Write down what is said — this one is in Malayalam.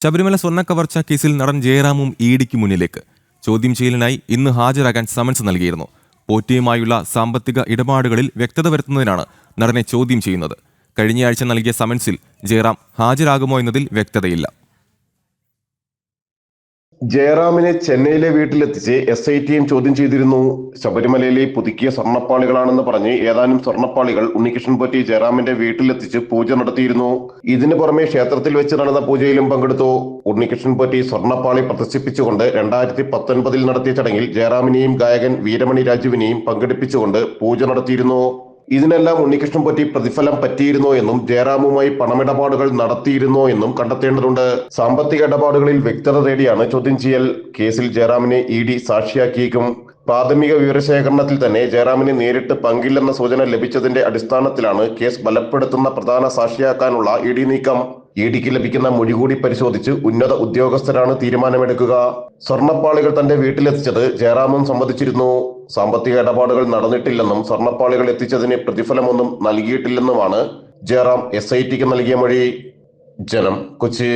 ശബരിമല സ്വർണ്ണക്കവർച്ച കേസിൽ നടൻ ജയറാമും ഇഡിക്ക് മുന്നിലേക്ക്. ചോദ്യം ചെയ്യലിനായി ഇന്ന് ഹാജരാകാൻ സമൻസ് നൽകിയിരുന്നു. പോറ്റിയുമായുള്ള സാമ്പത്തിക ഇടപാടുകളിൽ വ്യക്തത വരുത്തുന്നതിനാണ് നടനെ ചോദ്യം ചെയ്യുന്നത്. കഴിഞ്ഞയാഴ്ച നൽകിയ സമൻസിൽ ജയറാം ഹാജരാകുമോ എന്നതിൽ വ്യക്തതയില്ല. ജയറാമിനെ ചെന്നൈയിലെ വീട്ടിലെത്തിച്ച് SITയും ചോദ്യം ചെയ്തിരുന്നു. ശബരിമലയിലെ പുതുക്കിയ സ്വർണ്ണപ്പാളികളാണെന്ന് പറഞ്ഞ് ഏതാനും സ്വർണ്ണപ്പാളികൾ ഉണ്ണികൃഷ്ണൻ പോറ്റി ജയറാമിന്റെ വീട്ടിലെത്തിച്ച് പൂജ നടത്തിയിരുന്നു. ഇതിനു പുറമെ ക്ഷേത്രത്തിൽ വെച്ച് നടന്ന പൂജയിലും പങ്കെടുത്തു. ഉണ്ണികൃഷ്ണൻ പോറ്റി സ്വർണ്ണപ്പാളി പ്രദർശിപ്പിച്ചുകൊണ്ട് 2019 നടത്തിയ ചടങ്ങിൽ ജയറാമിനെയും ഗായകൻ വീരമണി രാജുവിനെയും പങ്കെടുപ്പിച്ചുകൊണ്ട് പൂജ നടത്തിയിരുന്നു. ഇതിനെല്ലാം ഉണ്ണികൃഷ്ണൻ പോറ്റി പ്രതിഫലം പറ്റിയിരുന്നോ എന്നും ജയറാമുമായി പണമിടപാടുകൾ നടത്തിയിരുന്നോ എന്നും കണ്ടെത്തേണ്ടതുണ്ട്. സാമ്പത്തിക ഇടപാടുകളിൽ വ്യക്തത തേടിയാണ് ചോദ്യം ചെയ്യൽ. കേസിൽ ജയറാമിനെ ED സാക്ഷിയാക്കിയേക്കും. പ്രാഥമിക വിവരശേഖരണത്തിൽ തന്നെ ജയറാമിന് നേരിട്ട് പങ്കില്ലെന്ന സൂചന ലഭിച്ചതിന്റെ അടിസ്ഥാനത്തിലാണ് കേസ് ബലപ്പെടുത്തുന്ന പ്രധാന സാക്ഷിയാക്കാനുള്ള ED നീക്കം. EDക്ക് ലഭിക്കുന്ന മൊഴി കൂടി പരിശോധിച്ച് ഉന്നത ഉദ്യോഗസ്ഥരാണ് തീരുമാനമെടുക്കുക. സ്വർണ്ണപ്പാളികൾ തന്റെ വീട്ടിലെത്തിച്ചത് ജയറാമും സമ്മതിച്ചിരുന്നു. സാമ്പത്തിക ഇടപാടുകൾ നടന്നിട്ടില്ലെന്നും സ്വർണ്ണപ്പാളികൾ എത്തിച്ചതിന് പ്രതിഫലമൊന്നും നൽകിയിട്ടില്ലെന്നുമാണ് ജയറാം SITക്ക് നൽകിയ മൊഴി. ജനം, കൊച്ചി.